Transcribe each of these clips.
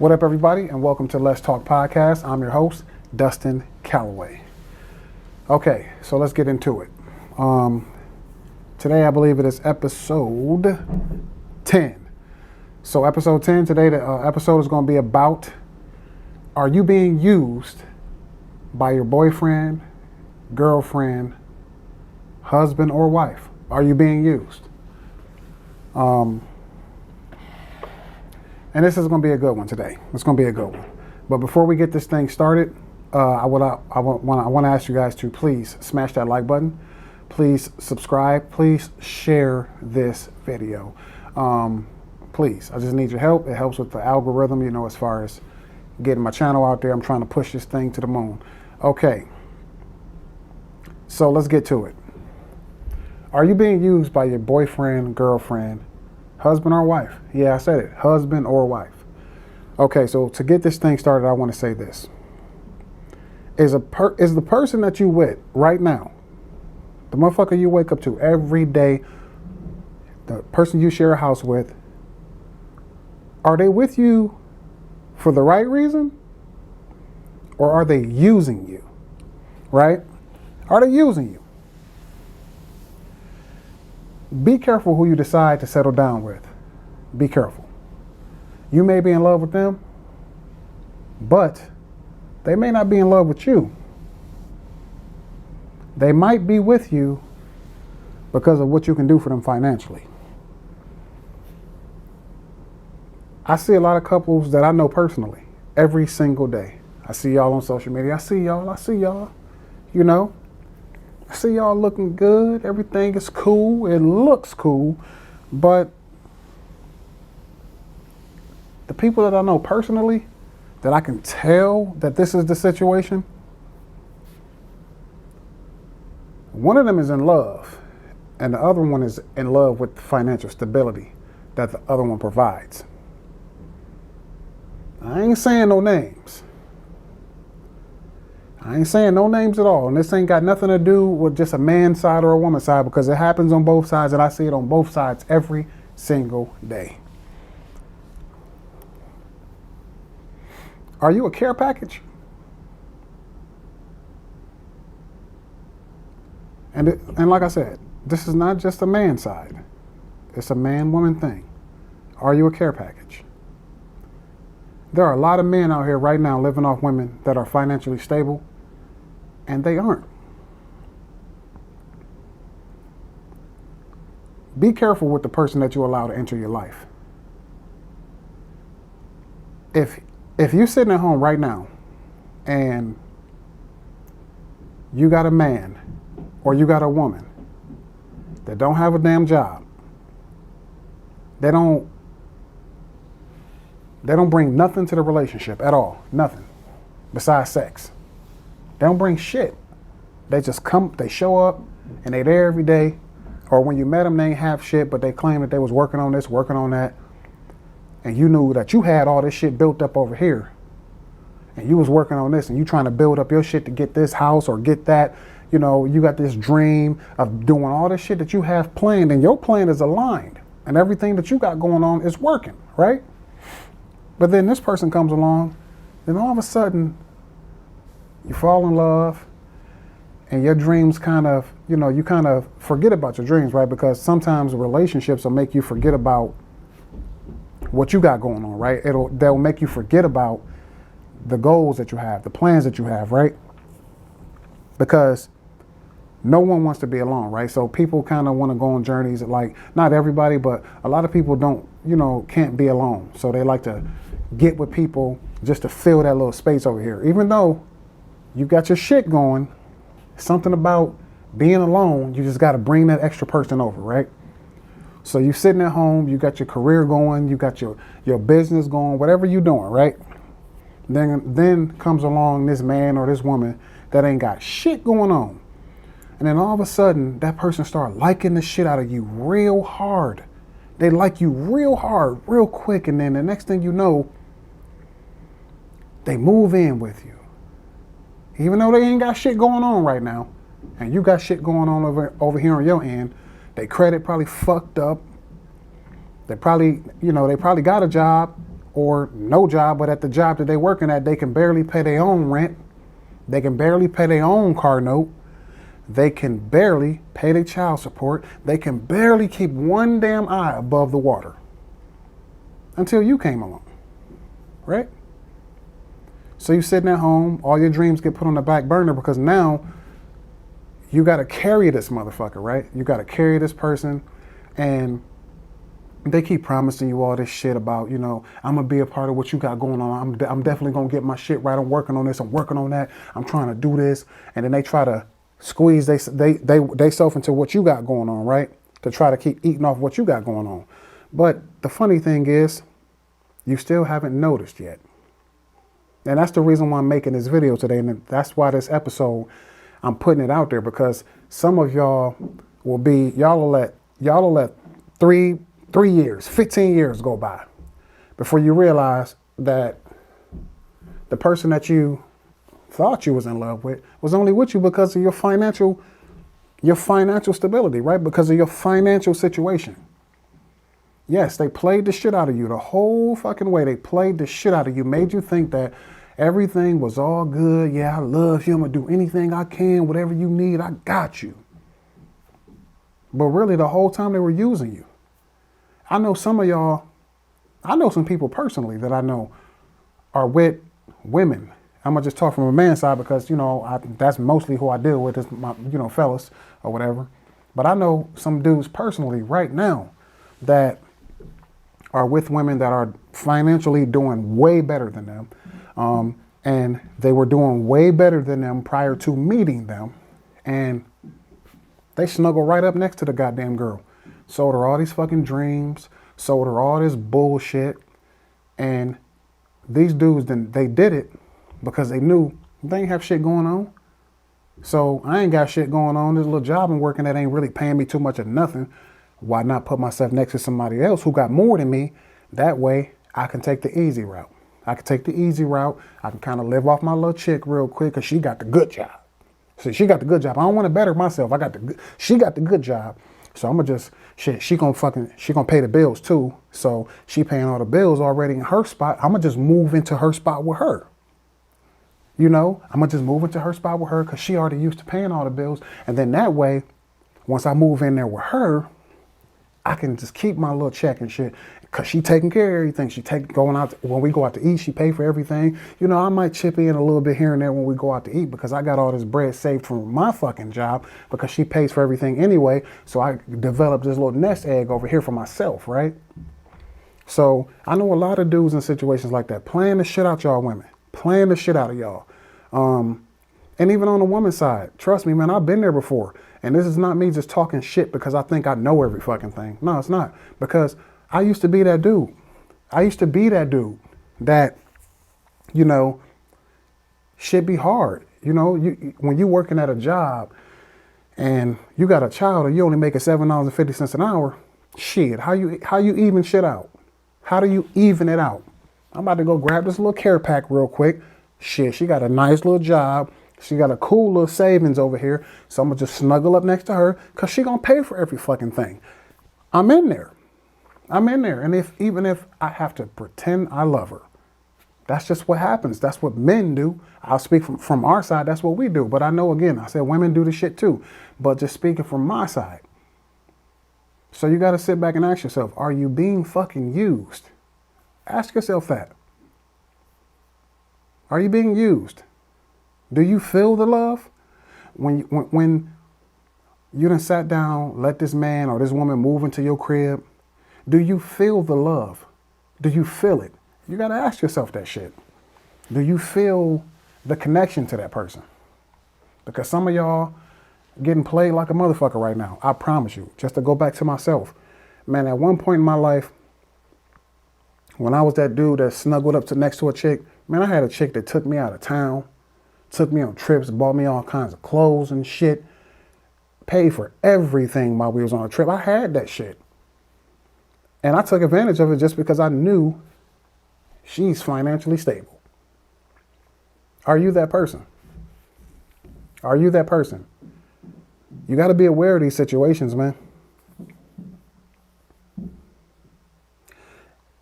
What up, everybody, and welcome to Let's Talk Podcast. I'm your host, Dustin Calloway. Okay, so let's get into it. Today, I believe it is episode 10. So episode 10, today the episode is going to be about, are you being used by your boyfriend, girlfriend, husband, or wife? Are you being used? And this is going to be a good one today. It's going to be a good one. But before we get this thing started, I want to ask you guys to please smash that like button. Please subscribe. Please share this video. Please, I just need your help. It helps with the algorithm, as far as getting my channel out there. I'm trying to push this thing to the moon. Okay. So let's get to it. Are you being used by your boyfriend, girlfriend, husband or wife? Yeah, I said it. Husband or wife. Okay, so to get this thing started, I want to say this. Is the person that you with right now, the motherfucker you wake up to every day, the person you share a house with, are they with you for the right reason? Or are they using you? Right? Are they using you? Be careful who you decide to settle down with. Be careful. You may be in love with them, but they may not be in love with you. They might be with you because of what you can do for them financially. I see a lot of couples that I know personally every single day. I see y'all on social media. I see y'all. I see y'all looking good. Everything is cool. It looks cool. But the people that I know personally, that I can tell that this is the situation, one of them is in love, and the other one is in love with the financial stability that the other one provides. I ain't saying no names. I ain't saying no names at all. And this ain't got nothing to do with just a man's side or a woman's side, because it happens on both sides, and I see it on both sides every single day. Are you a care package? And like I said, this is not just a man's side. It's a man-woman thing. Are you a care package? There are a lot of men out here right now living off women that are financially stable, and they aren't. Be careful with the person that you allow to enter your life. If you're sitting at home right now and you got a man or you got a woman that don't have a damn job, they don't bring nothing to the relationship at all, nothing besides sex. They don't bring shit. They just come, they show up, and they there every day. Or when you met them, they ain't have shit, but they claim that they was working on this, working on that. And you knew that you had all this shit built up over here. And you was working on this, and you trying to build up your shit to get this house or get that. You got this dream of doing all this shit that you have planned, and your plan is aligned. And everything that you got going on is working, right? But then this person comes along, and all of a sudden, you fall in love, and your dreams you kind of forget about your dreams, right? Because sometimes relationships will make you forget about what you got going on, right? They'll make you forget about the goals that you have, the plans that you have, right? Because no one wants to be alone, right? So people kind of want to go on journeys, like not everybody, but a lot of people can't be alone. So they like to get with people just to fill that little space over here. Even though you got your shit going, something about being alone, you just got to bring that extra person over, right? So you sitting at home, you got your career going, you got your business going, whatever you doing, right? Then comes along this man or this woman that ain't got shit going on. And then all of a sudden, that person start liking the shit out of you real hard. They like you real hard, real quick. And then the next thing you know, they move in with you. Even though they ain't got shit going on right now, and you got shit going on over here on your end, they credit probably fucked up. They probably got a job, or no job, but at the job that they working at, they can barely pay their own rent. They can barely pay their own car note. They can barely pay their child support. They can barely keep one damn eye above the water until you came along, right? So you sitting at home, all your dreams get put on the back burner because now you got to carry this motherfucker, right? You got to carry this person, and they keep promising you all this shit about, you know, I'm going to be a part of what you got going on. I'm definitely going to get my shit right. I'm working on this. I'm working on that. I'm trying to do this. And then they try to squeeze they self into what you got going on, right? To try to keep eating off what you got going on. But the funny thing is, you still haven't noticed yet. And that's the reason why I'm making this video today. And that's why this episode, I'm putting it out there, because some of y'all will let 3 years, 15 years go by before you realize that the person that you thought you was in love with was only with you because of your financial stability, right? Because of your financial situation. Yes, they played the shit out of you the whole fucking way. They played the shit out of you, made you think that everything was all good. Yeah, I love you. I'm going to do anything I can. Whatever you need, I got you. But really, the whole time they were using you. I know some of y'all, I know some people personally that I know are with women. I'm going to just talk from a man's side because, you know, that's mostly who I deal with is my, you know, fellas or whatever. But I know some dudes personally right now that are with women that are financially doing way better than them. And they were doing way better than them prior to meeting them. And they snuggle right up next to the goddamn girl. Sold her all these fucking dreams. Sold her all this bullshit. And these dudes, they did it because they knew they ain't have shit going on. So I ain't got shit going on. This little job I'm working at ain't really paying me too much of nothing. Why not put myself next to somebody else who got more than me? That way I can take the easy route. I can take the easy route. I can kind of live off my little chick real quick because she got the good job. See, she got the good job. I don't want to better myself. She got the good job. So I'm gonna just, she gonna pay the bills too. So she paying all the bills already in her spot. I'm gonna just move into her spot with her. You know, I'm gonna just move into her spot with her because she already used to paying all the bills. And then that way, once I move in there with her, I can just keep my little check and shit because she taking care of everything. Going out when we go out to eat, she pay for everything. You know, I might chip in a little bit here and there when we go out to eat because I got all this bread saved from my fucking job because she pays for everything anyway. So I developed this little nest egg over here for myself, right? So I know a lot of dudes in situations like that playing the shit out y'all women, playing the shit out of y'all. And even on the woman's side, trust me, man, I've been there before. And this is not me just talking shit because I think I know every fucking thing. No, it's not. Because I used to be that dude. I used to be that dude that, you know, shit be hard. You know, when you working at a job and you got a child and you only making $7.50 an hour, shit, how you even shit out? How do you even it out? I'm about to go grab this little care pack real quick. Shit, she got a nice little job. She got a cool little savings over here. So I'm going to just snuggle up next to her because she going to pay for every fucking thing. I'm in there. And even if I have to pretend I love her, that's just what happens. That's what men do. I'll speak from our side. That's what we do. But I know, again, I said women do the shit too. But just speaking from my side. So you got to sit back and ask yourself, are you being fucking used? Ask yourself that. Are you being used? Do you feel the love? When you done sat down, let this man or this woman move into your crib, do you feel the love? Do you feel it? You got to ask yourself that shit. Do you feel the connection to that person? Because some of y'all getting played like a motherfucker right now. I promise you. Just to go back to myself. Man, at one point in my life, when I was that dude that snuggled up next to a chick, man, I had a chick that took me out of town. Took me on trips, bought me all kinds of clothes and shit. Paid for everything while we was on a trip. I had that shit. And I took advantage of it just because I knew she's financially stable. Are you that person? Are you that person? You got to be aware of these situations, man.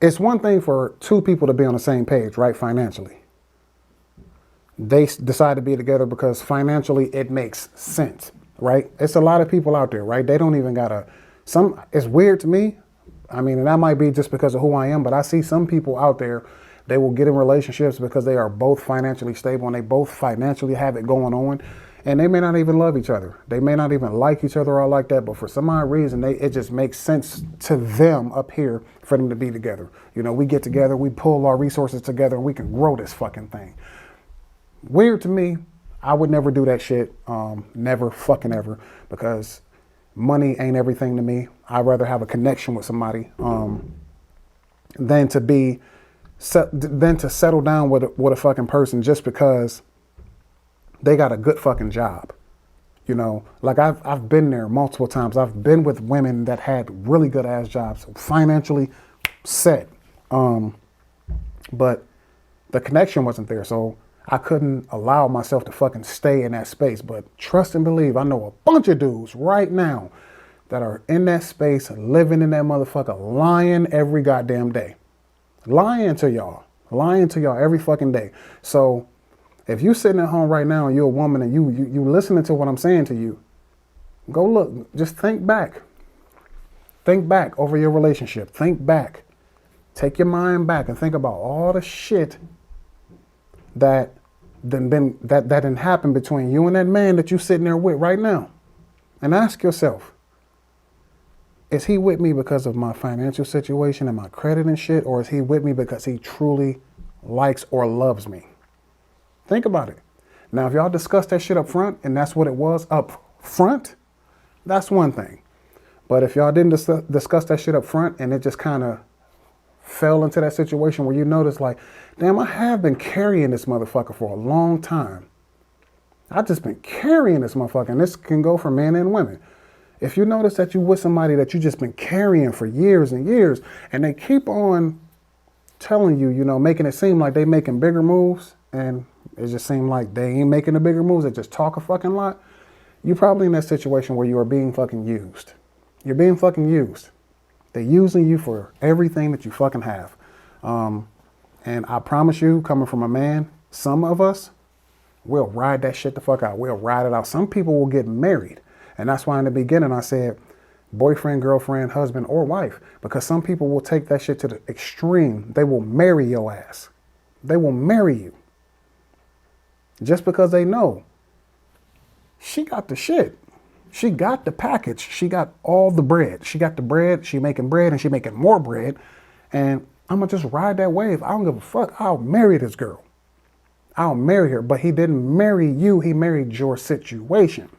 it's one thing for two people to be on the same page, right? Financially. They decide to be together because financially it makes sense, right? It's a lot of people out there, right? They don't even gotta, it's weird to me. I mean, and that might be just because of who I am, but I see some people out there, they will get in relationships because they are both financially stable and they both financially have it going on. And they may not even love each other. They may not even like each other or like that, but for some odd reason, it just makes sense to them up here for them to be together. You know, we get together, we pull our resources together, and we can grow this fucking thing. Weird to me. I would never do that shit. Never fucking ever, because money ain't everything to me. I'd rather have a connection with somebody than to settle down with a fucking person just because they got a good fucking job. You know, like I've been there multiple times. I've been with women that had really good ass jobs, financially set. But the connection wasn't there. So I couldn't allow myself to fucking stay in that space. But trust and believe, I know a bunch of dudes right now that are in that space, living in that motherfucker, lying every goddamn day. Lying to y'all every fucking day. So if you sitting at home right now and you're a woman and you listening to what I'm saying to you, go look, just think back. Think back over your relationship. Think back. Take your mind back and think about all the shit that didn't happen between you and that man that you sitting there with right now. And ask yourself, is he with me because of my financial situation and my credit and shit, or is he with me because he truly likes or loves me? Think about it. Now, if y'all discuss that shit up front and that's what it was up front, that's one thing. But if y'all didn't discuss that shit up front and it just kind of fell into that situation where you notice like, damn, I have been carrying this motherfucker for a long time. I've just been carrying this motherfucker, and this can go for men and women. If you notice that you with somebody that you just been carrying for years and years, and they keep on telling you, you know, making it seem like they making bigger moves, and it just seems like they ain't making the bigger moves, they just talk a fucking lot, you're probably in that situation where you are being fucking used. You're being fucking used. They're using you for everything that you fucking have. And I promise you, coming from a man, some of us, we'll ride that shit the fuck out. We'll ride it out. Some people will get married. And that's why in the beginning I said boyfriend, girlfriend, husband, or wife, because some people will take that shit to the extreme. They will marry your ass. They will marry you. Just because they know she got the shit. She got the package. She got all the bread. She got the bread. She making bread and she making more bread. And I'm going to just ride that wave. I don't give a fuck. I'll marry this girl. I'll marry her. But he didn't marry you. He married your situation.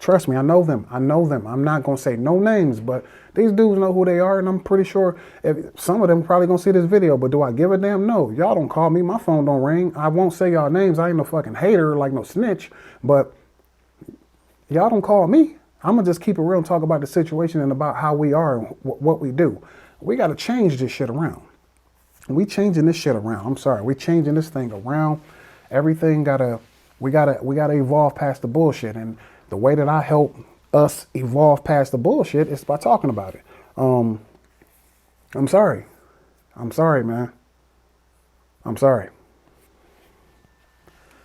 Trust me, I know them. I know them. I'm not going to say no names, but these dudes know who they are. And I'm pretty sure some of them probably going to see this video. But do I give a damn? No. Y'all don't call me. My phone don't ring. I won't say y'all names. I ain't no fucking hater, like no snitch. But y'all don't call me. I'm going to just keep it real and talk about the situation and about how we are and what we do. We got to change this shit around. We changing this shit around. I'm sorry. We changing this thing around. Everything we gotta evolve past the bullshit. And the way that I help us evolve past the bullshit is by talking about it. I'm sorry. I'm sorry, man. I'm sorry.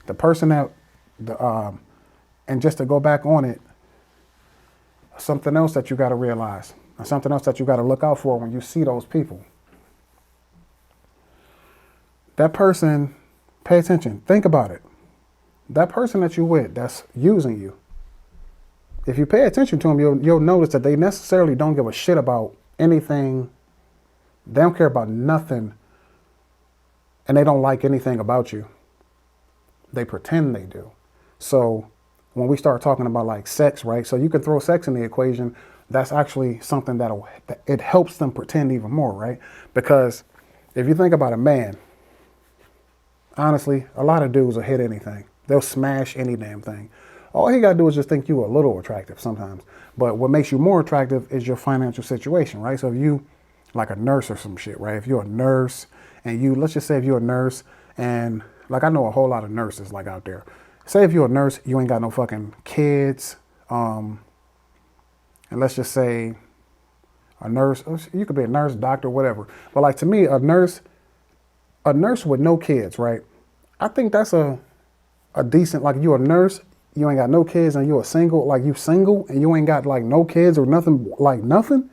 The person and just to go back on it, something else that you got to realize, and something else that you got to look out for when you see those people. That person, pay attention, think about it. That person that you with that's using you, if you pay attention to them, you'll notice that they necessarily don't give a shit about anything. They don't care about nothing, and they don't like anything about you. They pretend they do. So when we start talking about like sex, right? So you can throw sex in the equation. That's actually something it helps them pretend even more, right? Because if you think about a man, honestly, a lot of dudes will hit anything. They'll smash any damn thing. All he got to do is just think you a little attractive sometimes. But what makes you more attractive is your financial situation, right? So if you like a nurse or some shit, right? If you're a nurse and let's just say if you're a nurse and like I know a whole lot of nurses like out there. Say if you're a nurse, you ain't got no fucking kids. And let's just say a nurse. You could be a nurse, doctor, whatever. But like to me, a nurse with no kids, right? I think that's a decent, like you a nurse, you ain't got no kids and you a single, like you single and you ain't got like no kids or nothing, like nothing,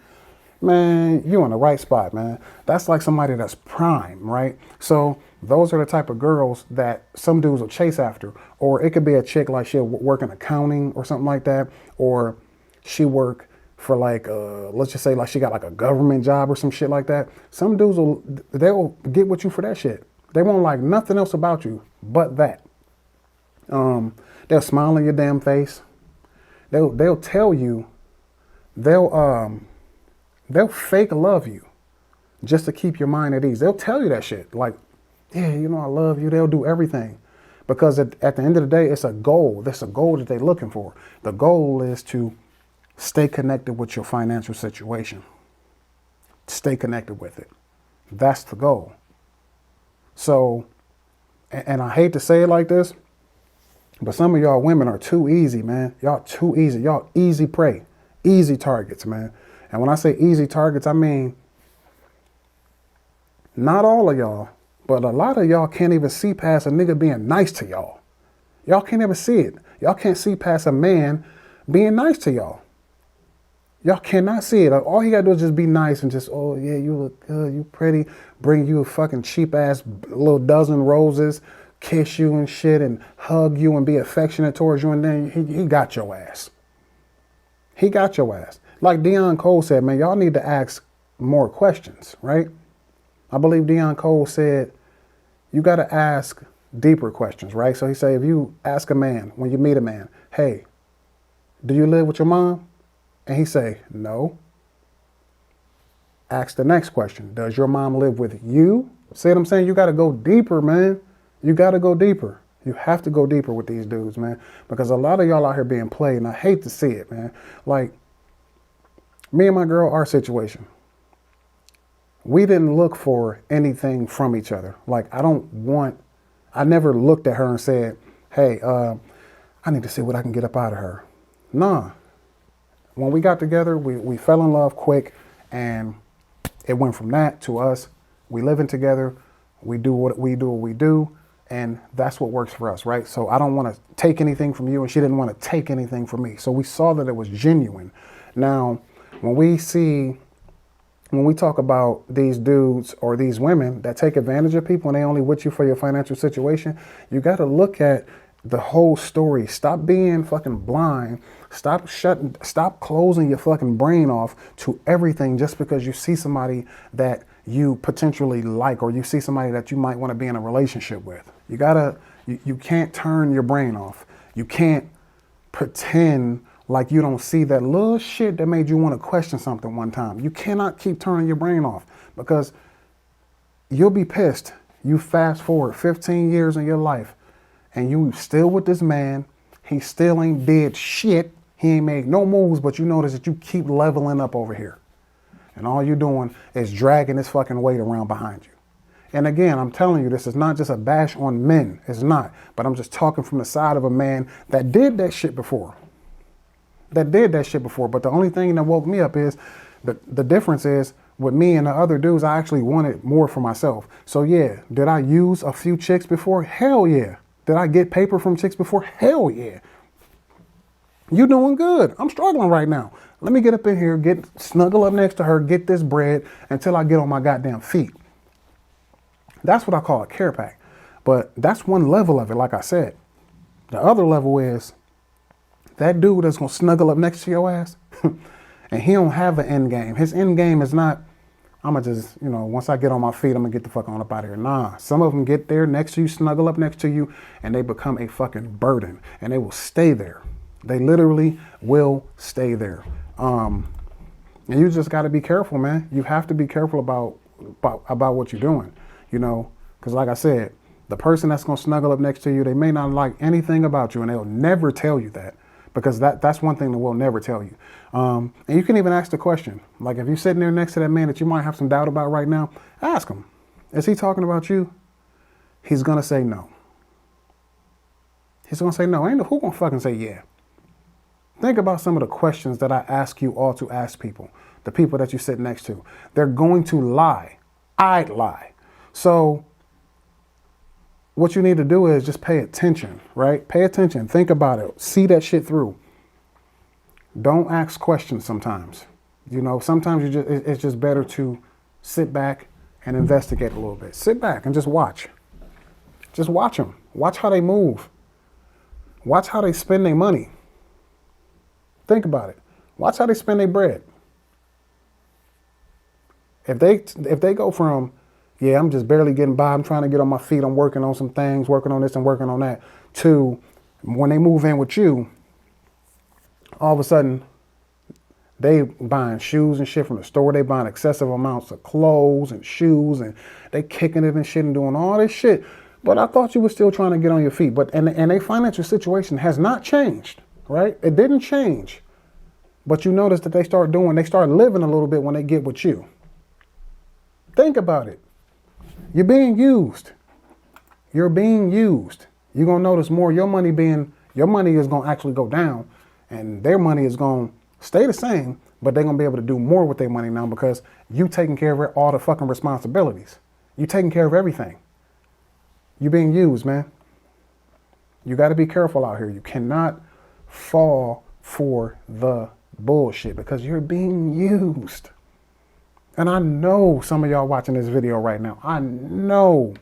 man, you in the right spot, man. That's like somebody that's prime, right? So those are the type of girls that some dudes will chase after. Or it could be a chick like she'll work in accounting or something like that. Or she work for like, let's just say like she got like a government job or some shit like that. Some dudes they'll get with you for that shit. They won't like nothing else about you but that. They'll smile in your damn face. They'll tell you, they'll fake love you just to keep your mind at ease. They'll tell you that shit. Like, yeah, you know, I love you. They'll do everything. Because at the end of the day, it's a goal. That's a goal that they're looking for. The goal is to stay connected with your financial situation. Stay connected with it. That's the goal. So, and I hate to say it like this, but some of y'all women are too easy, man. Y'all too easy. Y'all easy prey. Easy targets, man. And when I say easy targets, I mean not all of y'all, but a lot of y'all can't even see past a nigga being nice to y'all. Y'all can't even see it. Y'all can't see past a man being nice to y'all. Y'all cannot see it. All he gotta do is just be nice and just, oh yeah, you look good, you pretty, bring you a fucking cheap ass little dozen roses, kiss you and shit and hug you and be affectionate towards you, and then he got your ass. He got your ass. Like Deion Cole said, man, y'all need to ask more questions, right? I believe Deion Cole said, you got to ask deeper questions, right? So he said, if you ask a man, when you meet a man, hey, do you live with your mom? And he say, no. Ask the next question. Does your mom live with you? See what I'm saying? You got to go deeper, man. You got to go deeper. You have to go deeper with these dudes, man, because a lot of y'all out here being played, and I hate to see it, man. Like, me and my girl, our situation, we didn't look for anything from each other. Like, I never looked at her and said, hey, I need to see what I can get up out of her. Nah. When we got together, we fell in love quick, and it went from that to us. We living together. We do what we do. And that's what works for us, right? So I don't want to take anything from you, and she didn't want to take anything from me. So we saw that it was genuine. Now, when we talk about these dudes or these women that take advantage of people and they only with you for your financial situation, you got to look at the whole story. Stop being fucking blind. Stop closing your fucking brain off to everything just because you see somebody that you potentially like, or you see somebody that you might want to be in a relationship with. You can't turn your brain off. You can't pretend like you don't see that little shit that made you want to question something one time. You cannot keep turning your brain off, because you'll be pissed. You fast forward 15 years in your life and you still with this man. He still ain't did shit. He ain't made no moves, but you notice that you keep leveling up over here. And all you're doing is dragging this fucking weight around behind you. And again, I'm telling you, this is not just a bash on men. It's not. But I'm just talking from the side of a man that did that shit before. But the only thing that woke me up is the difference is with me and the other dudes, I actually wanted more for myself. So yeah, did I use a few chicks before? Hell yeah. Did I get paper from chicks before? Hell yeah. You doing good. I'm struggling right now. Let me get up in here, snuggle up next to her, get this bread until I get on my goddamn feet. That's what I call a care pack. But that's one level of it, like I said. The other level is that dude that's going to snuggle up next to your ass and he don't have an end game. His end game is not, I'm going to just, once I get on my feet, I'm going to get the fuck on up out of here. Nah, some of them get there next to you, snuggle up next to you, and they become a fucking burden, and they will stay there. They literally will stay there. And you just got to be careful, man. You have to be careful about what you're doing, because like I said, the person that's going to snuggle up next to you, they may not like anything about you, and they'll never tell you that. Because that's one thing that we'll never tell you. And you can even ask the question. Like if you're sitting there next to that man that you might have some doubt about right now, ask him, is he talking about you? He's going to say no. He's going to say no. Who going to fucking say yeah? Think about some of the questions that I ask you all to ask people. the people that you sit next to. They're going to lie. I'd lie. So what you need to do is just pay attention, right? Pay attention. Think about it. See that shit through. Don't ask questions sometimes. You know, sometimes it's just better to sit back and investigate a little bit. Sit back and just watch. Just watch them. Watch how they move. Watch how they spend their money. Think about it. Watch how they spend their bread. If they go from, yeah, I'm just barely getting by, I'm trying to get on my feet, I'm working on some things, working on this and working on that, to when they move in with you, all of a sudden, they buying shoes and shit from the store. They buying excessive amounts of clothes and shoes, and they kicking it and shit and doing all this shit. But I thought you were still trying to get on your feet. But and their financial situation has not changed, right? It didn't change. But you notice that they start living a little bit when they get with you. Think about it. You're being used. You're being used. You're gonna notice more your money is gonna actually go down, and their money is gonna stay the same, but they're gonna be able to do more with their money now because you taking care of all the fucking responsibilities. You taking care of everything. You're being used, man. You got to be careful out here. You cannot fall for the bullshit because you're being used. And I know some of y'all watching this video right now. I know.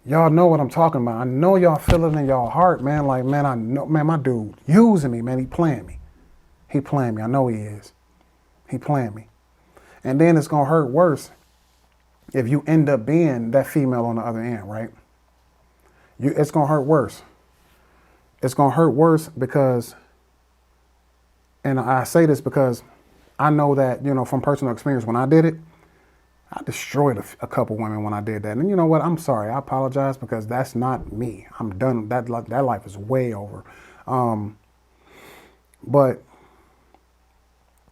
Y'all know what I'm talking about. I know y'all feel it in y'all heart, man. Like, man, I know, man, my dude using me, man. He playing me. He playing me. I know he is. He playing me. And then it's going to hurt worse if you end up being that female on the other end, right? It's going to hurt worse. It's going to hurt worse because, and I say this because I know that, you know, from personal experience, when I did it, I destroyed a couple women when I did that. And you know what? I'm sorry. I apologize because that's not me. I'm done. That life is way over. But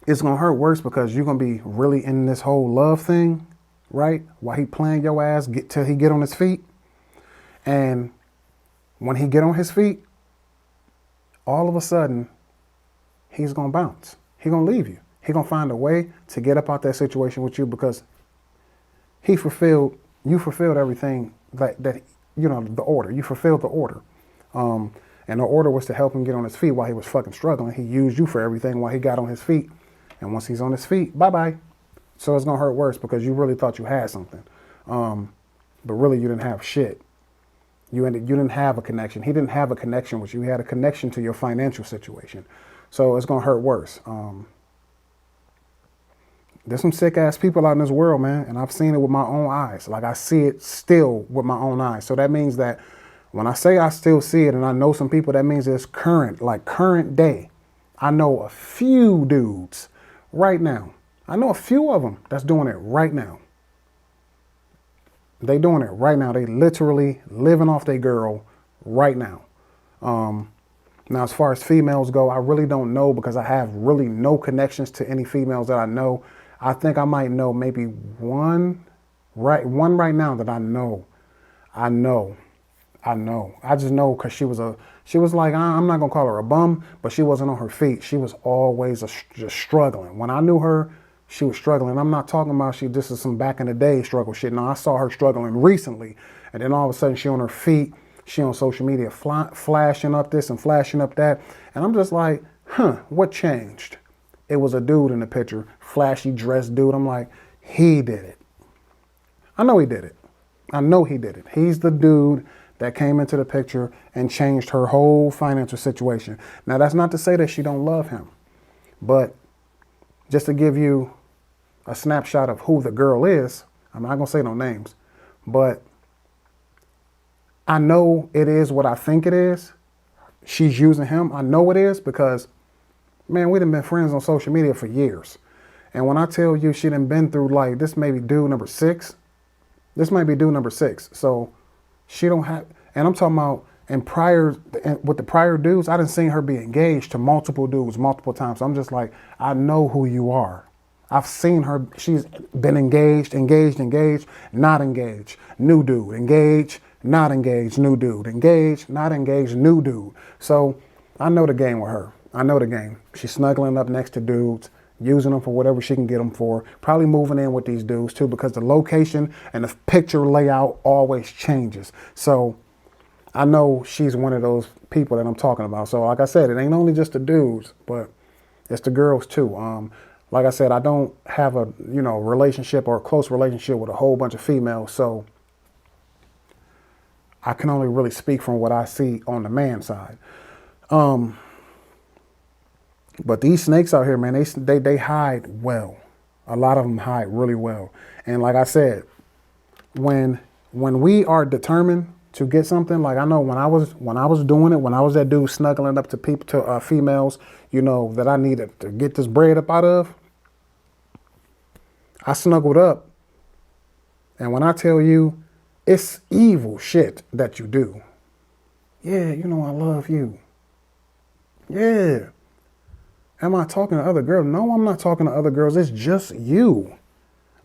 it's going to hurt worse because you're going to be really in this whole love thing, right? While he playing your ass till he get on his feet. And when he get on his feet, all of a sudden, he's going to bounce. He's going to leave you. He's going to find a way to get up out that situation with you because you fulfilled everything that you know, the order. You fulfilled the order. And the order was to help him get on his feet while he was fucking struggling. He used you for everything while he got on his feet. And once he's on his feet, bye-bye. So it's going to hurt worse because you really thought you had something. But really you didn't have shit. You didn't have a connection. He didn't have a connection with you. He had a connection to your financial situation. So it's going to hurt worse. There's some sick ass people out in this world, man. And I've seen it with my own eyes. Like I see it still with my own eyes. So that means that when I say I still see it and I know some people, that means it's current day. I know a few dudes right now. I know a few of them that's doing it right now. They doing it right now. They literally living off their girl right now. Now, as far as females go, I really don't know because I have really no connections to any females that I know. I think I might know maybe one right now that I know. I just know because she was like, I'm not going to call her a bum, but she wasn't on her feet. She was always just struggling. When I knew her, she was struggling. I'm not talking about this is some back in the day struggle shit. No, I saw her struggling recently. And then all of a sudden she on her feet. She on social media flashing up this and flashing up that. And I'm just like, what changed? It was a dude in the picture, flashy dressed dude. I'm like, he did it. I know he did it. He's the dude that came into the picture and changed her whole financial situation. Now, that's not to say that she don't love him, but just to give you a snapshot of who the girl is, I'm not going to say no names, but I know it is what I think it is. She's using him. I know it is because, man, we done been friends on social media for years. And when I tell you she done been through, like, this may be dude number 6. This might be dude number 6. So she don't have, and I'm talking about with the prior dudes, I done seen her be engaged to multiple dudes multiple times. So I'm just like, I know who you are. I've seen her. She's been engaged, not engaged, new dude, engaged, not engaged, new dude, engaged, not engaged, new dude. So I know the game with her. I know the game. She's snuggling up next to dudes, using them for whatever she can get them for. Probably moving in with these dudes too, because the location and the picture layout always changes. So I know she's one of those people that I'm talking about. So like I said, it ain't only just the dudes, but it's the girls too. Like I said, I don't have a, relationship or a close relationship with a whole bunch of females. So I can only really speak from what I see on the man side. But these snakes out here, man, they hide well. A lot of them hide really well. And like I said, when we are determined to get something, like I know when I was doing it, when I was that dude snuggling up to people, to females, that I needed to get this bread up out of, I snuggled up. And when I tell you, it's evil shit that you do. Yeah, I love you. Yeah. Am I talking to other girls? No, I'm not talking to other girls. It's just you.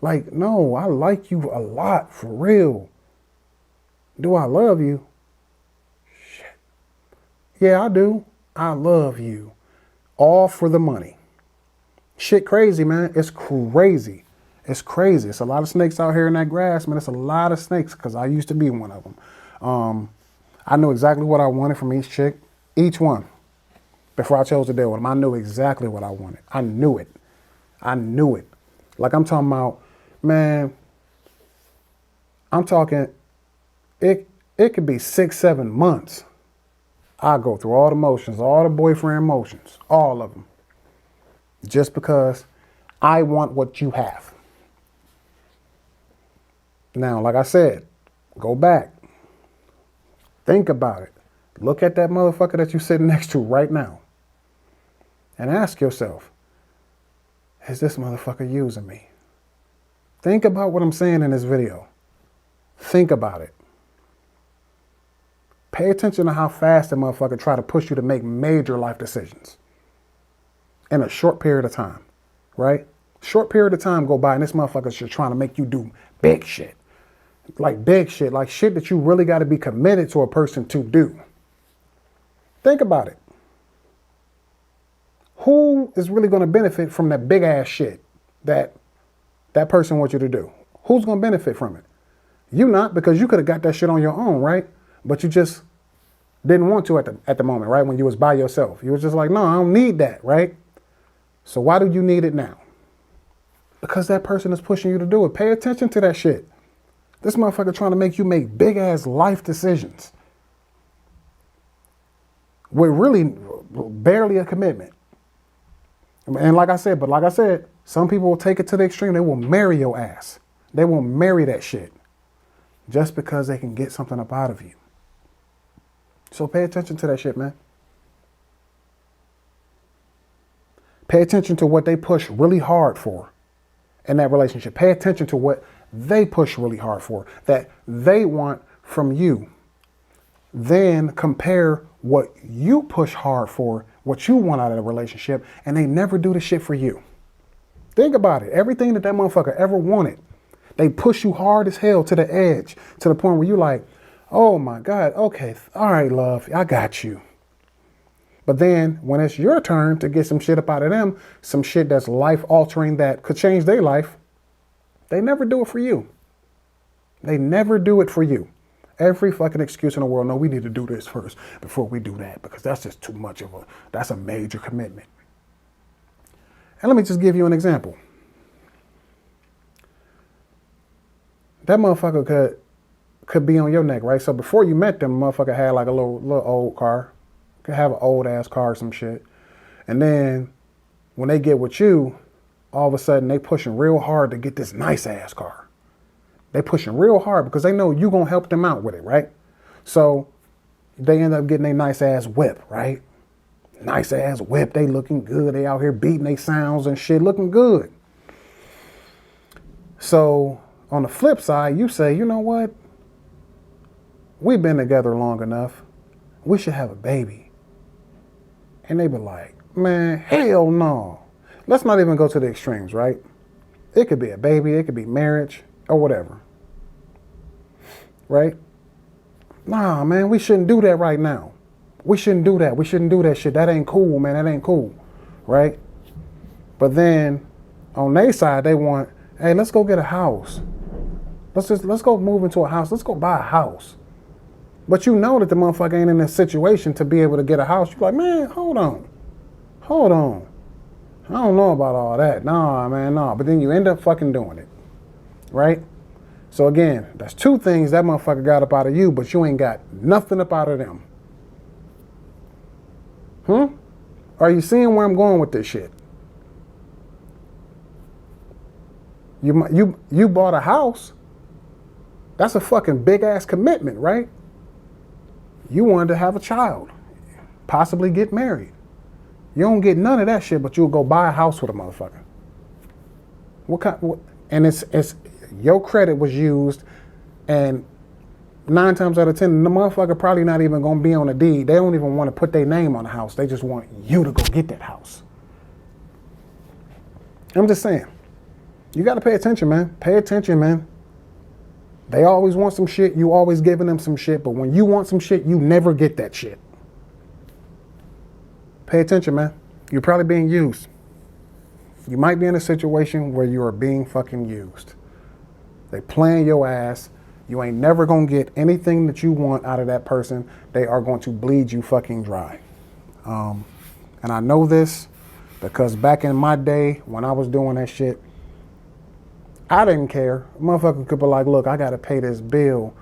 Like, no, I like you a lot, for real. Do I love you? Shit. Yeah, I do. I love you. All for the money. Shit crazy, man. It's crazy. It's crazy. It's a lot of snakes out here in that grass, man. It's a lot of snakes, because I used to be one of them. I knew exactly what I wanted from each chick. Each one. Before I chose to deal with them, I knew exactly what I wanted. I knew it. Like I'm talking about, man, I'm talking, it could be 6-7 months. I go through all the motions, all the boyfriend motions, all of them. Just because I want what you have. Now, like I said, go back. Think about it. Look at that motherfucker that you're sitting next to right now. And ask yourself, is this motherfucker using me? Think about what I'm saying in this video. Think about it. Pay attention to how fast the motherfucker try to push you to make major life decisions in a short period of time, right? Short period of time go by and this motherfucker's just trying to make you do big shit. Like big shit, like shit that you really got to be committed to a person to do. Think about it. Who is really going to benefit from that big ass shit that person wants you to do? Who's going to benefit from it? You not, because you could have got that shit on your own, right? But you just didn't want to at the moment, right? When you was by yourself. You was just like, no, I don't need that, right? So why do you need it now? Because that person is pushing you to do it. Pay attention to that shit. This motherfucker trying to make you make big ass life decisions with really barely a commitment. And like I said, some people will take it to the extreme. They will marry your ass. They will marry that shit just because they can get something up out of you. So pay attention to that shit, man. Pay attention to what they push really hard for in that relationship. Pay attention to what they push really hard for, that they want from you. Then compare what you push hard for, what you want out of the relationship, and they never do the shit for you. Think about it. Everything that motherfucker ever wanted, they push you hard as hell to the edge, to the point where you like, oh my God, okay, all right, love, I got you. But then when it's your turn to get some shit up out of them, some shit that's life altering that could change their life, they never do it for you. They never do it for you. Every fucking excuse in the world. No, we need to do this first before we do that, because that's just too much of that's a major commitment. And let me just give you an example. That motherfucker could be on your neck, right? So before you met them, motherfucker had like a little old car. Could have an old ass car or some shit. And then when they get with you, all of a sudden they pushing real hard to get this nice ass car. They pushing real hard because they know you gonna help them out with it, right? So they end up getting a nice ass whip, right? Nice ass whip. They looking good. They out here beating their sounds and shit, looking good. So on the flip side, you say, you know what? We've been together long enough. We should have a baby. And they be like, man, hell no. Let's not even go to the extremes, right? It could be a baby. It could be marriage or whatever. Right? Nah, man, we shouldn't do that right now. We shouldn't do that. We shouldn't do that shit. That ain't cool, man. That ain't cool, right? But then on their side, they want, hey, let's go get a house. Let's go move into a house. Let's go buy a house. But you know that the motherfucker ain't in a situation to be able to get a house. You're like, man, hold on. I don't know about all that. Nah, man, nah. But then you end up fucking doing it, right? So again, that's two things that motherfucker got up out of you, but you ain't got nothing up out of them. Are you seeing where I'm going with this shit? You bought a house. That's a fucking big ass commitment, right? You wanted to have a child, possibly get married. You don't get none of that shit, but you'll go buy a house with a motherfucker. And it's your credit was used, and 9 times out of 10, the motherfucker probably not even gonna be on the deed. They don't even want to put their name on the house. They just want you to go get that house. I'm just saying, you got to pay attention, man. Pay attention, man. They always want some shit. You always giving them some shit. But when you want some shit, you never get that shit. Pay attention, man. You're probably being used. You might be in a situation where you are being fucking used. They playing your ass. You ain't never going to get anything that you want out of that person. They are going to bleed you fucking dry. And I know this because back in my day when I was doing that shit, I didn't care. Motherfucker could be like, look, I got to pay this bill,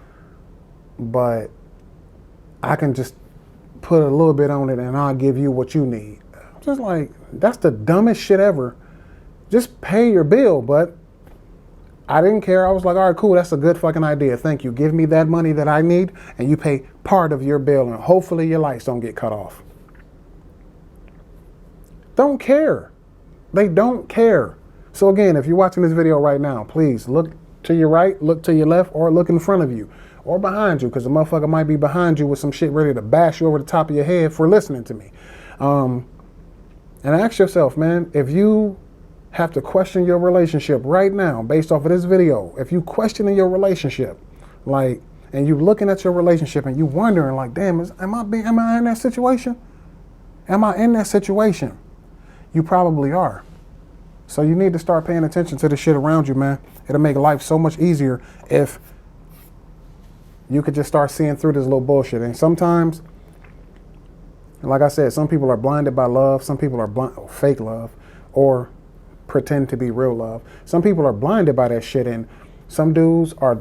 but I can just put a little bit on it and I'll give you what you need. Just like, that's the dumbest shit ever. Just pay your bill, but I didn't care. I was like, all right, cool. That's a good fucking idea. Thank you. Give me that money that I need and you pay part of your bill and hopefully your lights don't get cut off. Don't care. They don't care. So again, if you're watching this video right now, please look to your right, look to your left, or look in front of you or behind you, because the motherfucker might be behind you with some shit ready to bash you over the top of your head for listening to me. And ask yourself, man, if you have to question your relationship right now based off of this video, if you questioning your relationship, like, and you looking at your relationship and you wondering like, damn, am I in that situation? Am I in that situation? You probably are. So you need to start paying attention to the shit around you, man. It'll make life so much easier if you could just start seeing through this little bullshit. And sometimes, like I said, some people are blinded by love. Some people are fake love or pretend to be real love. Some people are blinded by that shit. And some dudes are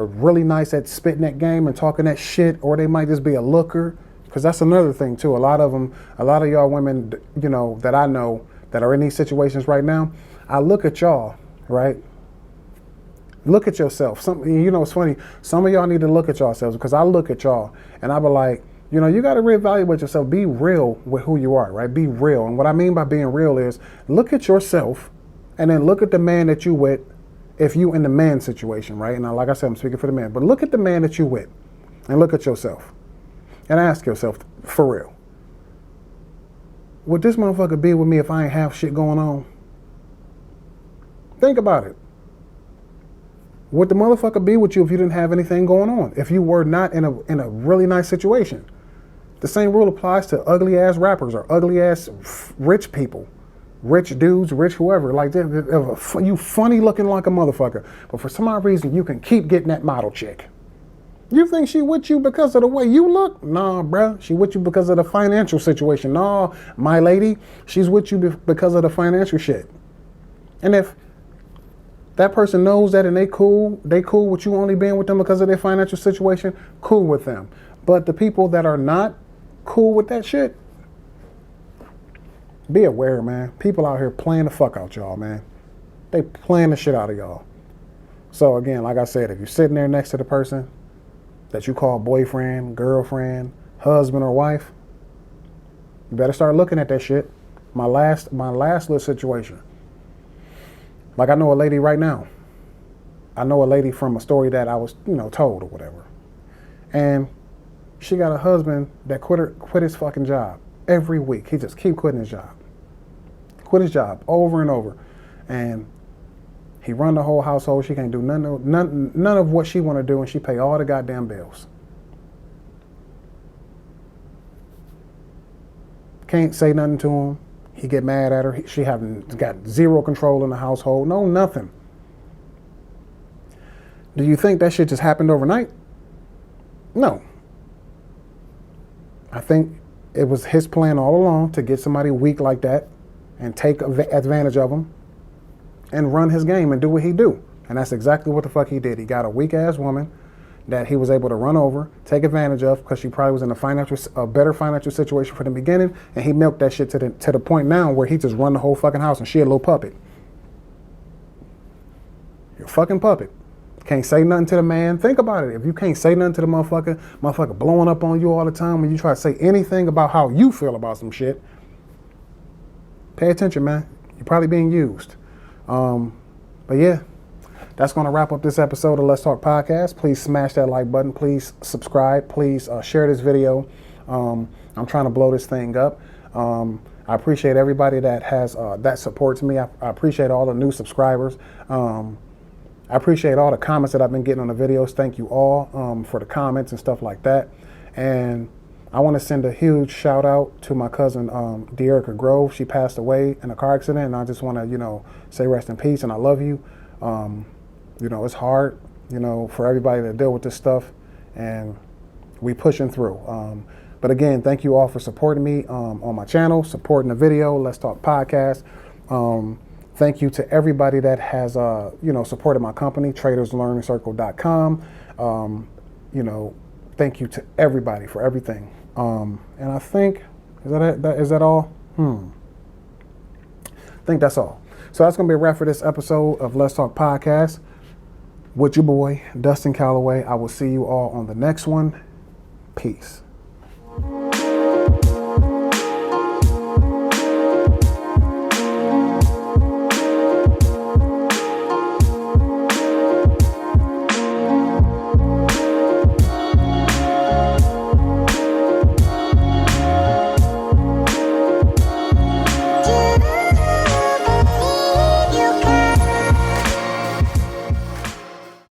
really nice at spitting that game and talking that shit, or they might just be a looker. Because that's another thing too. A lot of y'all women, you know, that I know that are in these situations right now, I look at y'all, right? Look at yourself. You know, it's funny. Some of y'all need to look at yourselves, because I look at y'all and I be like, you know, you got to reevaluate yourself. Be real with who you are, right? Be real. And what I mean by being real is look at yourself and then look at the man that you with if you in the man situation, right? And now, like I said, I'm speaking for the man, but look at the man that you with and look at yourself and ask yourself for real. Would this motherfucker be with me if I ain't have shit going on? Think about it. Would the motherfucker be with you if you didn't have anything going on? If you were not in a really nice situation? The same rule applies to ugly ass rappers or ugly ass rich people. Rich dudes, rich whoever. Like, you funny looking like a motherfucker, but for some odd reason you can keep getting that model chick. You think she with you because of the way you look? Nah, bruh. She with you because of the financial situation. Nah, my lady, she's with you because of the financial shit. And if that person knows that and they cool with you only being with them because of their financial situation, cool with them. But the people that are not cool with that shit, be aware, man. People out here playing the fuck out y'all, man. They playing the shit out of y'all. So again, like I said, if you're sitting there next to the person that you call boyfriend, girlfriend, husband, or wife, you better start looking at that shit. My last little situation. Like, I know a lady right now. I know a lady from a story that I was, told or whatever. And she got a husband that quit his fucking job every week. He just keep quitting his job. Quit his job over and over. And he run the whole household. She can't do none of what she want to do, and she pay all the goddamn bills. Can't say nothing to him. He get mad at her. She got zero control in the household. No, nothing. Do you think that shit just happened overnight? No. I think it was his plan all along to get somebody weak like that and take advantage of him and run his game and do what he do. And that's exactly what the fuck he did. He got a weak ass woman that he was able to run over, take advantage of, because she probably was in a better financial situation from the beginning, and he milked that shit to the point now where he just run the whole fucking house and she a little puppet. You're a fucking puppet. Can't say nothing to the man. Think about it. If you can't say nothing to the motherfucker blowing up on you all the time when you try to say anything about how you feel about some shit, pay attention, man. You're probably being used. But yeah, that's going to wrap up this episode of Let's Talk Podcast. Please smash that like button. Please subscribe. Please share this video. I'm trying to blow this thing up. I appreciate everybody that has that supports me. I appreciate all the new subscribers. I appreciate all the comments that I've been getting on the videos. Thank you all for the comments and stuff like that. And I want to send a huge shout out to my cousin, De'Erica Grove. She passed away in a car accident, and I just want to, say rest in peace, and I love you. It's hard, for everybody to deal with this stuff, and we pushing through. But again, thank you all for supporting me on my channel, supporting the video, Let's Talk Podcast. Thank you to everybody that has, supported my company, traderslearningcircle.com. Thank you to everybody for everything. And I think, is that all? I think that's all. So that's going to be a wrap for this episode of Let's Talk Podcast with your boy, Dustin Calloway. I will see you all on the next one. Peace.